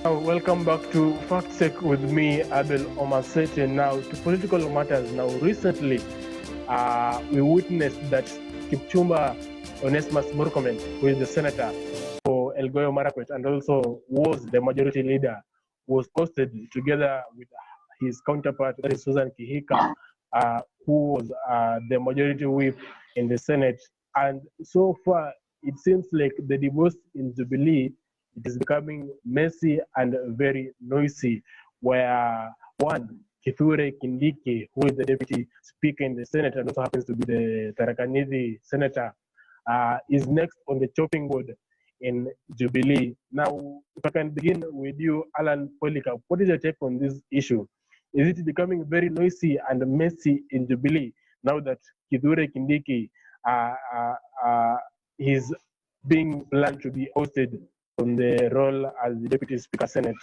Welcome back to Fact Check with me, Abel Omasete. Now, to political matters. Now, recently, we witnessed that Kipchumba Onesmus Murkomen, who is the senator for Elgeyo Marakwet and also was the majority leader, was posted together with his counterpart, that is Susan Kihika, who was the majority whip in the Senate. And so far, it seems like the divorce in Jubilee, it is becoming messy and very noisy, where one, Kithure Kindiki, who is the deputy speaker in the Senate and also happens to be the Tharaka-Nithi senator, is next on the chopping board in Jubilee. Now, if I can begin with you, Alan Polycarp, what is your take on this issue? Is it becoming very noisy and messy in Jubilee now that Kithure Kindiki is being planned to be ousted from the role as the Deputy Speaker Senate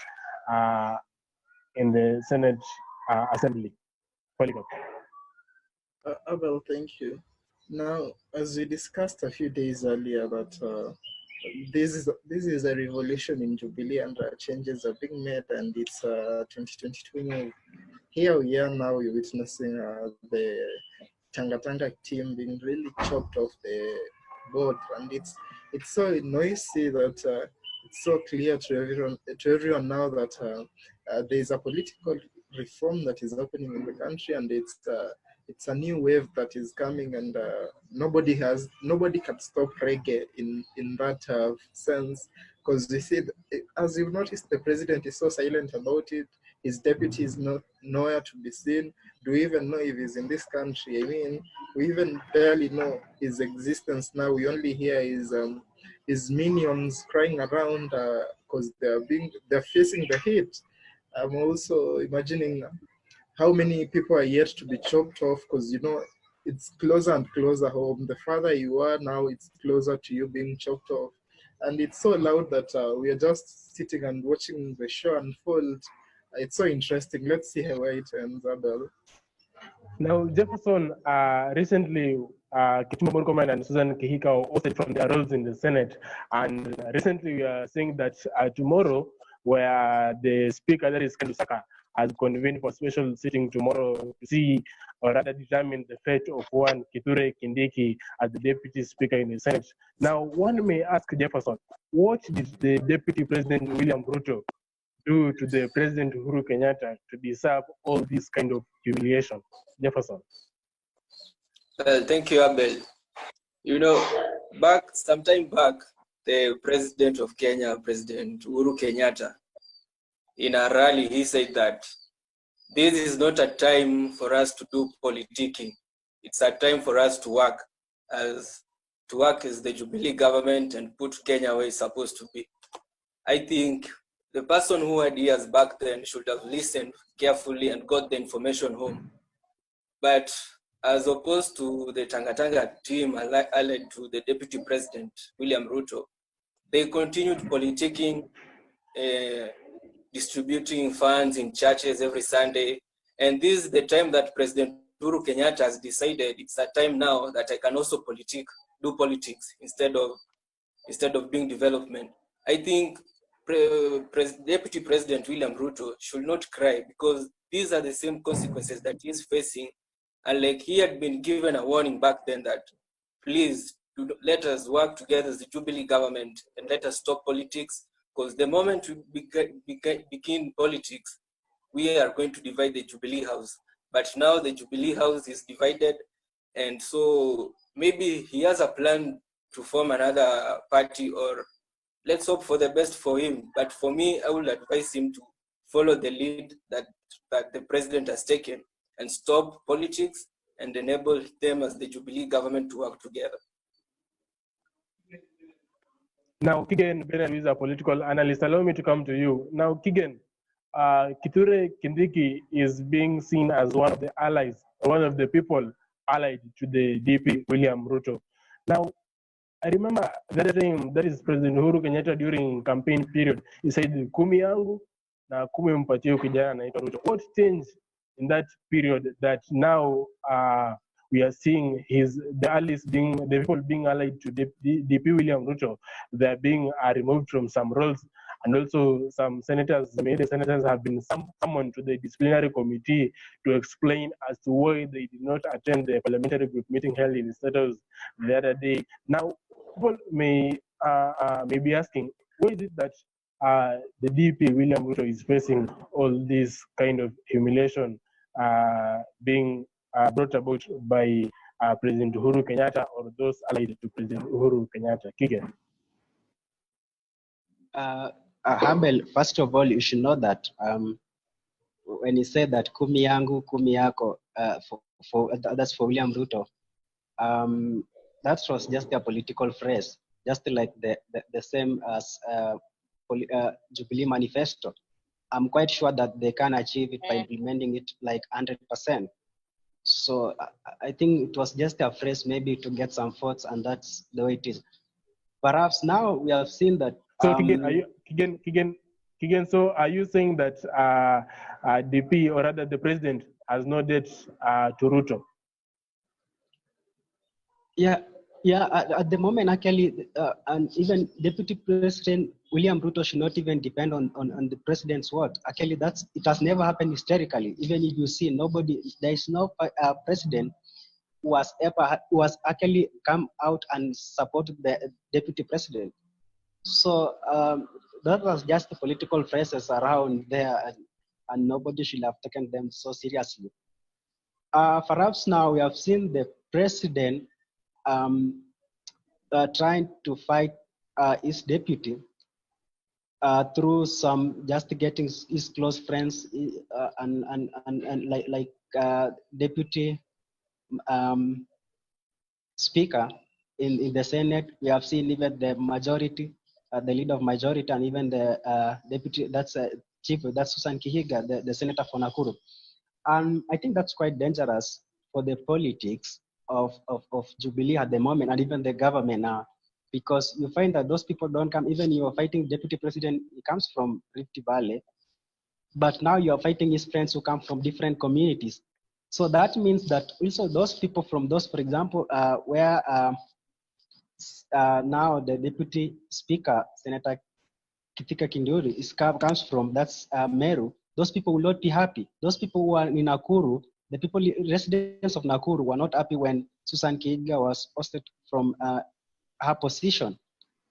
in the Senate Assembly? Polycarp. Abel, thank you. Now, as we discussed a few days earlier, that this is a revolution in Jubilee and changes are being made, and it's a 2022 move. Here we are now, we're witnessing the Tanga team being really chopped off the board, and it's so noisy that it's so clear to everyone now that there is a political reform that is happening in the country, and it's a new wave that is coming, and nobody can stop reggae in that sense, because you see, as you've noticed, the president is so silent about it. His deputy is not nowhere to be seen. Do we even know if he's in this country? I mean, we even barely know his existence now. We only hear his minions crying around because they're facing the heat. I'm also imagining how many people are yet to be chopped off, because it's closer and closer home. The farther you are now, it's closer to you being chopped off, and it's so loud that we are just sitting and watching the show unfold. It's so interesting. Let's see where it ends, Abel. Now, Jefferson, recently, Kipchumba Murkomen and Susan Kihika were ousted from their roles in the Senate, and recently we are saying that tomorrow, where the Speaker, that is Ken Lusaka, has convened for special sitting tomorrow to see or rather determine the fate of one Kithure Kindiki as the Deputy Speaker in the Senate. Now, one may ask Jefferson, what did the Deputy President William Ruto do to the President Uhuru Kenyatta to deserve all this kind of humiliation? Jefferson. Well, thank you, Abel. Sometime back, the President of Kenya, President Uhuru Kenyatta, in a rally, he said that this is not a time for us to do politicking. It's a time for us to work as the Jubilee government and put Kenya where it's supposed to be. I think the person who had years back then should have listened carefully and got the information home. But as opposed to the Tanga team allied to the Deputy President, William Ruto, they continued politicking, distributing funds in churches every Sunday. And this is the time that President Uhuru Kenyatta has decided it's a time now that I can also do politics instead of doing development. I think Deputy President William Ruto should not cry, because these are the same consequences that he is facing. And like he had been given a warning back then that please let us work together as the Jubilee government and let us stop politics, because the moment we begin politics, we are going to divide the Jubilee House. But now the Jubilee House is divided, and so maybe he has a plan to form another party, or let's hope for the best for him. But for me, I would advise him to follow the lead that the president has taken and stop politics and enable them as the Jubilee government to work together. Now, Kigen Bernard is a political analyst. Allow me to come to you. Now, Kigen, Kithure Kindiki is being seen as one of the allies, one of the people allied to the DP, William Ruto. Now, I remember that time, that is President Uhuru Kenyatta during campaign period, he said, kumi yangu na kumi mpatie kijana anaitwa Ruto. What changed in that period that now we are seeing the people being allied to DP William Ruto, they're being removed from some roles And also some senators, many senators have been summoned to the disciplinary committee to explain as to why they did not attend the parliamentary group meeting held in status the other day. Now, people may be asking, why is it that the DP William Ruto is facing all this kind of humiliation being brought about by President Uhuru Kenyatta or those allied to President Uhuru Kenyatta? Kigen. Hamel, first of all, you should know that when he said that kumi yangu, kumi yako, that's for William Ruto, that was just a political phrase, just like the same as Jubilee manifesto. I'm quite sure that they can achieve it by implementing it like 100%. So I think it was just a phrase maybe to get some votes, and that's the way it is. Perhaps now we have seen that. So Kigen, so are you saying that DP or rather the president has no debt to Ruto? Yeah, at the moment, actually, and even Deputy President William Ruto should not even depend on the president's word. Actually, it has never happened historically. Even if you see there is no president who has actually come out and supported the deputy president. So that was just the political phrases around there, and nobody should have taken them so seriously. Perhaps now we have seen the president trying to fight his deputy through some just getting his close friends and like deputy speaker in the Senate. We have seen even the majority, the leader of majority, and even the deputy, that's chief, that's Susan Kihiga, the senator for Nakuru. And I think that's quite dangerous for the politics of Jubilee at the moment, and even the government now, because you find that those people don't come. Even you are fighting deputy president, he comes from Rift Valley, but now you are fighting his friends who come from different communities. So that means that also those people from those, for example, where now the deputy speaker, Senator Kithika Kinduri, comes from, that's Meru. Those people will not be happy. Those people who are in Nakuru, the people, residents of Nakuru, were not happy when Susan Kihiga was ousted from her position.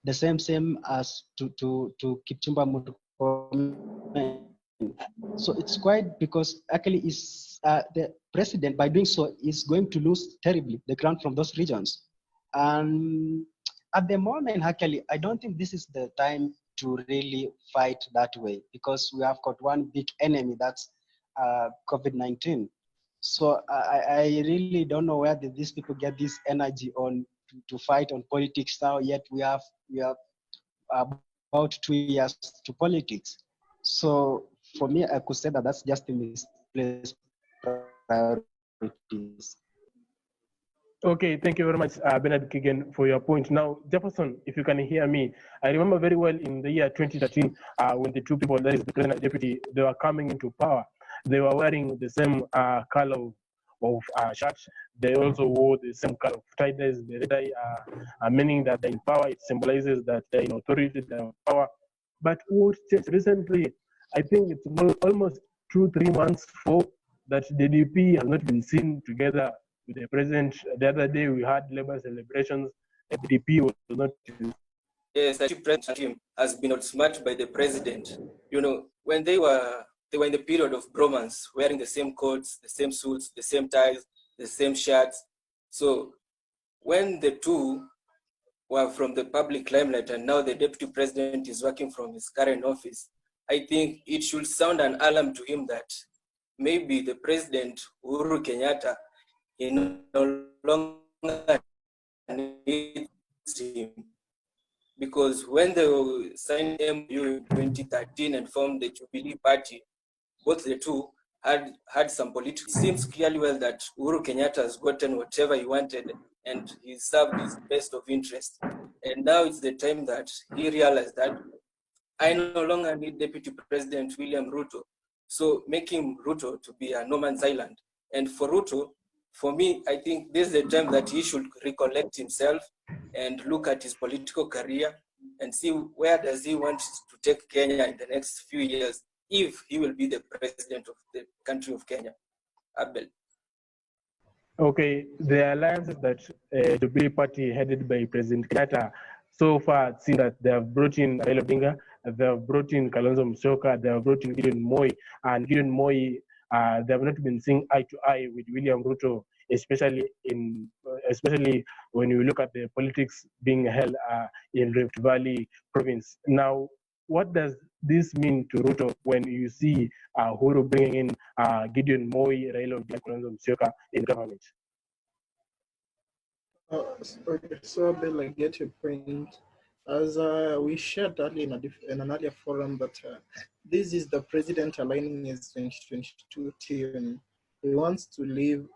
The same as to Kipchumba Murkomen. So it's quite, because actually the president, by doing so, is going to lose terribly the ground from those regions. And at the moment, actually, I don't think this is the time to really fight that way, because we have got one big enemy, that's COVID-19. So I really don't know where these people get this energy on to fight on politics now, yet we have about 2 years to politics. So for me, I could say that that's just the misplaced priorities. Okay, thank you very much, Bernard Kigen, for your point. Now, Jefferson, if you can hear me, I remember very well in the year 2013, when the two people, that is the president and deputy, they were coming into power. They were wearing the same color of shirt. They also wore the same color of tie-dyes, the red dye, meaning that they're in power. It symbolizes that they're in authority, they're in power. But what changed recently, I think it's almost 2-3 months for that the DP has not been seen together with the president. The other day we had labor celebrations. The DP was not. Yes, the president team has been outsmarted by the president. You know, when they were in the period of bromance, wearing the same coats, the same suits, the same ties, the same shirts. So when the two were from the public limelight and now the deputy president is working from his current office, I think it should sound an alarm to him that maybe the president, Uhuru Kenyatta, he no longer needs him. Because when they signed MOU in 2013 and formed the Jubilee Party, both the two had some politics. It seems clearly well that Uhuru Kenyatta has gotten whatever he wanted and he served his best of interest. And now it's the time that he realized that I no longer need Deputy President William Ruto. So making Ruto to be a no man's island. And for Ruto, for me, I think this is the time that he should recollect himself and look at his political career and see where does he want to take Kenya in the next few years if he will be the president of the country of Kenya. Abel. Okay, the alliance that Jubilee Party headed by President Kenyatta so far seen that they have brought in Raila Odinga, they have brought in Kalonzo Musyoka, they have brought in Gideon Moi, and Gideon Moi, they have not been seeing eye to eye with William Ruto, especially when you look at the politics being held in Rift Valley province. Now, what does this mean to Ruto when you see Uhuru bringing in Gideon Moi, Raila Odinga, Kalonzo Musyoka in government? Okay, so Bill, I get your point. As we shared earlier in an earlier forum, that this is the president aligning his 2022 team. He wants to leave,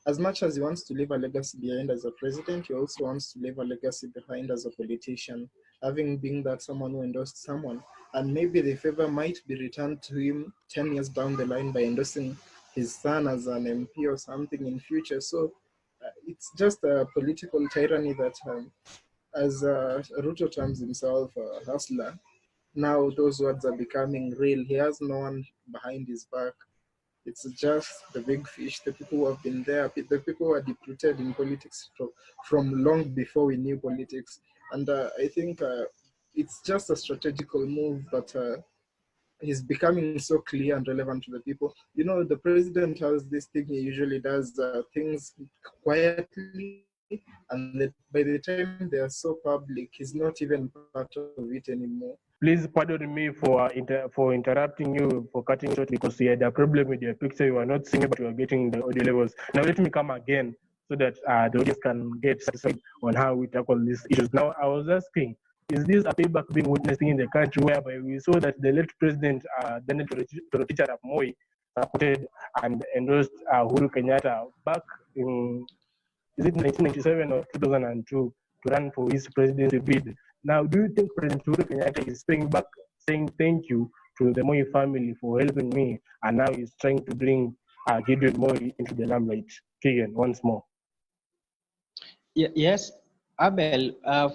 as much as he wants to leave a legacy behind as a president, he also wants to leave a legacy behind as a politician, having been that someone who endorsed someone. And maybe the favor might be returned to him 10 years down the line by endorsing his son as an MP or something in future. So it's just a political tyranny that, as Ruto terms himself a hustler, now those words are becoming real. He has no one behind his back. It's just the big fish, the people who have been there, the people who are deep-rooted in politics from long before we knew politics. And I think it's just a strategical move, but he's becoming so clear and relevant to the people. You know, the president has this thing, he usually does things quietly, and that by the time they are so public, he's not even part of it anymore. Please pardon me for interrupting you, for cutting short, because you had a problem with your picture. You are not seeing it, but you are getting the audio levels. Now let me come again so that the audience can get satisfied on how we tackle these issues. Now, I was asking, is this a payback being witnessed in the country whereby we saw that the late president, Daniel Toroitich arap Moi, supported and endorsed Uhuru Kenyatta back in, is it 1997 or 2002, to run for his presidency bid? Now, do you think President Uhuru Kenyatta is paying back, saying thank you to the Moi family for helping me, and now he's trying to bring Gideon Moi into the limelight? Again, once more. Yes, Abel,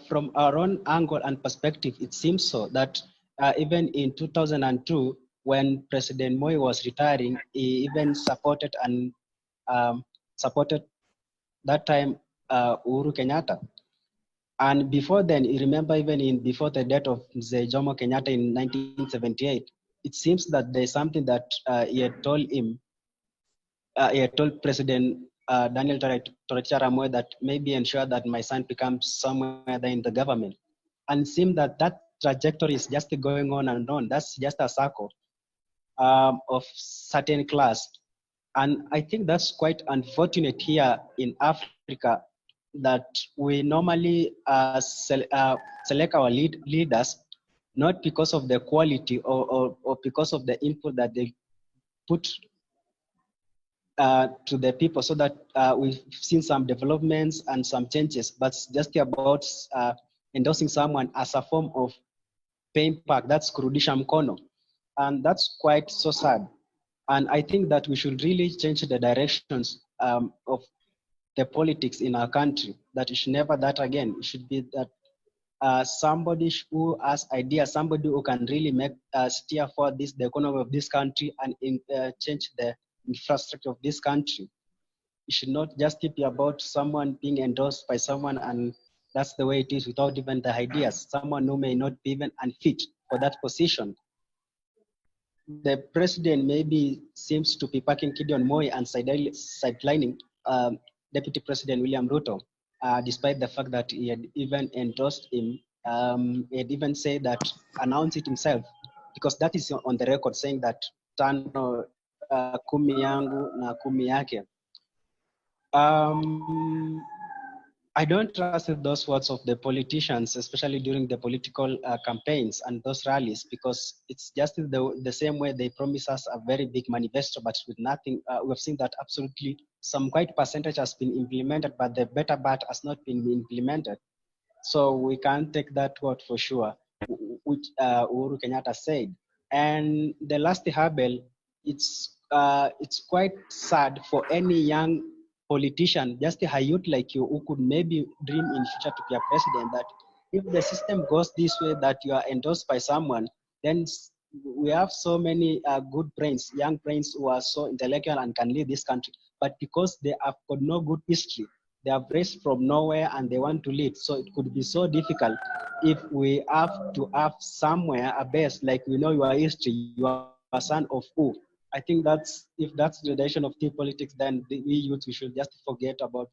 from our own angle and perspective, it seems so that even in 2002, when President Moi was retiring, he even supported supported that time Uhuru Kenyatta. And before then, you remember even before the death of Mzee Jomo Kenyatta in 1978, it seems that there's something that he had told President Daniel Toroitich arap Moi that maybe ensure that my son becomes somewhere there in the government. And it seems that trajectory is just going on and on. That's just a circle of certain class. And I think that's quite unfortunate here in Africa, that we normally select our leaders not because of the quality or because of the input that they put to the people, so that we've seen some developments and some changes, but it's just about endorsing someone as a form of paying back. That's kurudisha mkono, and that's quite so sad. And I think that we should really change the directions of the politics in our country, that it should never that again. It should be that somebody who has ideas, somebody who can really make steer for the economy of this country and change the infrastructure of this country. It should not just be about someone being endorsed by someone and that's the way it is without even the ideas. Someone who may not be even unfit for that position. The president maybe seems to be backing Gideon Moi and sidelining Deputy President William Ruto, despite the fact that he had even endorsed him. He had even said that, announced it himself, because that is on the record, saying that tano kumi yangu na kumi yake. I don't trust those words of the politicians, especially during the political campaigns and those rallies, because it's just the same way they promise us a very big manifesto, but with nothing. We've seen that absolutely some quite percentage has been implemented, but the better part has not been implemented. So we can't take that word for sure, which Uhuru Kenyatta said. And the last Habel, it's quite sad for any young politician, just a youth like you, who could maybe dream in future to be a president, that if the system goes this way that you are endorsed by someone, then we have so many good brains, young brains who are so intellectual and can lead this country. But because they have got no good history, they are raised from nowhere and they want to lead. So it could be so difficult if we have to have somewhere a base, like we know your history, you are son of who. I think if that's the direction of the politics, then we youth, we should just forget about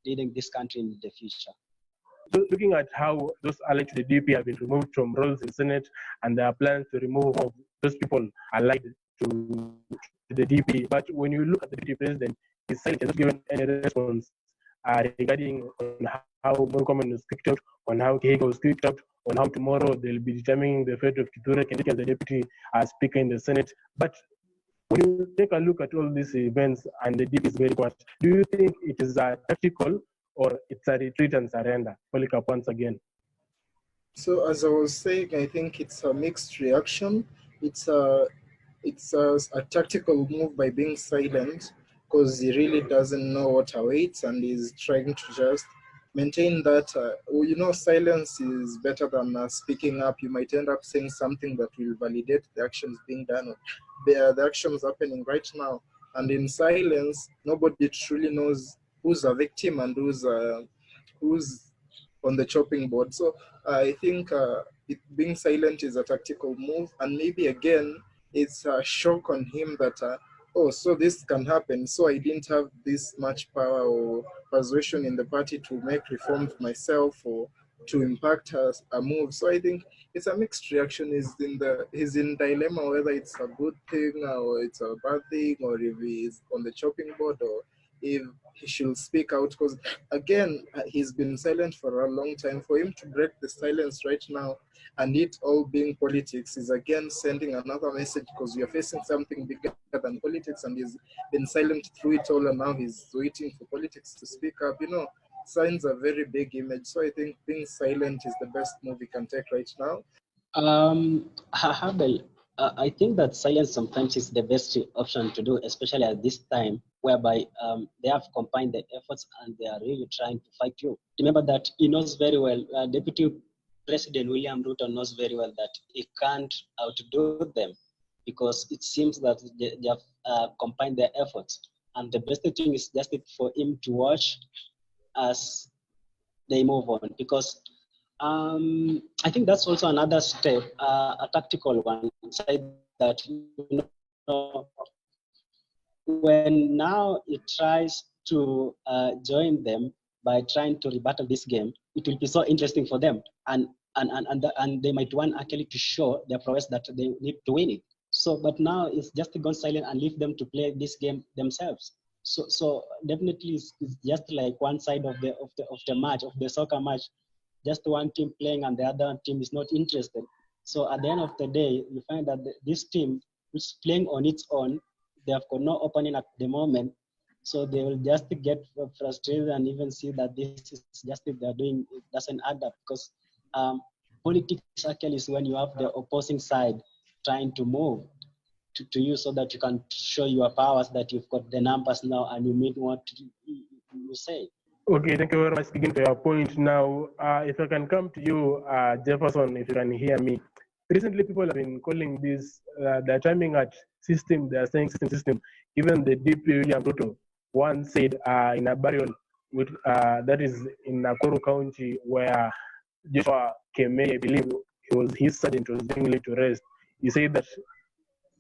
leading this country in the future. So looking at how those allied to the DP have been removed from roles in Senate, and there are plans to remove those people allied to the DP. But when you look at the deputy president, he's silent, he has not given any response regarding on how Murkomen was kicked out, on how Kehega was kicked out, on how tomorrow they'll be determining the fate of Kithure Kindiki as the deputy speaker in the Senate. But when you take a look at all these events and the DP is very quiet, do you think it is a tactical or it's a retreat and surrender? Polycarp once again. So as I was saying, I think it's a mixed reaction. It's a tactical move by being silent because he really doesn't know what awaits and is trying to just maintain that. Silence is better than speaking up. You might end up saying something that will validate the actions being done, or the actions happening right now. And in silence, nobody truly knows who's a victim and who's on the chopping board. So I think being silent is a tactical move, and maybe again it's a shock on him that so this can happen. So I didn't have this much power or persuasion in the party to make reforms myself or to impact a move. So I think it's a mixed reaction. He's in dilemma whether it's a good thing or it's a bad thing, or if he's on the chopping board or if he should speak out, because again he's been silent for a long time. For him to break the silence right now and it all being politics is again sending another message, because we are facing something bigger than politics, and he's been silent through it all, and now he's waiting for politics to speak up. Signs a very big image. So I think being silent is the best move we can take right now. Habel, I think that silence sometimes is the best option to do, especially at this time, whereby they have combined their efforts and they are really trying to fight you. Remember that he knows very well, Deputy President William Ruto knows very well that he can't outdo them, because it seems that they have combined their efforts. And the best thing is just for him to watch as they move on, because I think that's also another step, a tactical one, side that when now it tries to join them by trying to rebuttal this game, it will be so interesting for them, and they might want actually to show their prowess that they need to win it. So, but now it's just gone silent and leave them to play this game themselves. So definitely it's just like one side of the match, of the soccer match, just one team playing and the other team is not interested. So at the end of the day, you find that this team which is playing on its own, they have got no opening at the moment. So they will just get frustrated and even see that this is just if they're doing, it doesn't add up, because politics actually is when you have the opposing side trying to move to you so that you can show your powers, that you've got the numbers now and you mean what you say. Okay, thank you very much. Begin to your point now. If I can come to you, Jefferson, if you can hear me. Recently, people have been calling this, they're timing at system, they're saying system. Even the DP William Ruto once said in a burial with, that is in Nakuru County, where Joshua Kemei, I believe it was his sergeant, was being laid to rest. He said that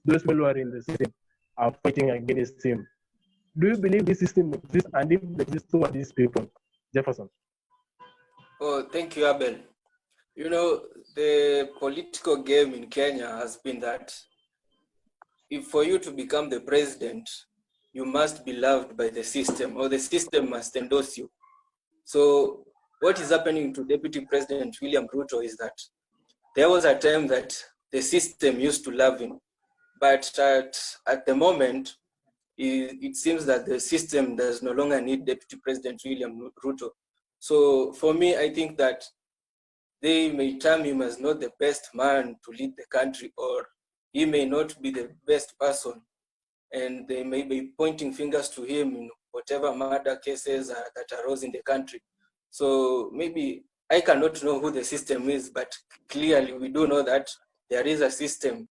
those people who are in the system are fighting against him. Do you believe this system exists, and if it exists, who are these people? Jefferson. Oh, thank you, Abel. The political game in Kenya has been that if for you to become the president, you must be loved by the system, or the system must endorse you. So what is happening to Deputy President William Ruto is that there was a time that the system used to love him, but at the moment, it seems that the system does no longer need Deputy President William Ruto. So for me, I think that they may term him as not the best man to lead the country, or he may not be the best person, and they may be pointing fingers to him in whatever murder cases that arose in the country. So maybe I cannot know who the system is, but clearly we do know that there is a system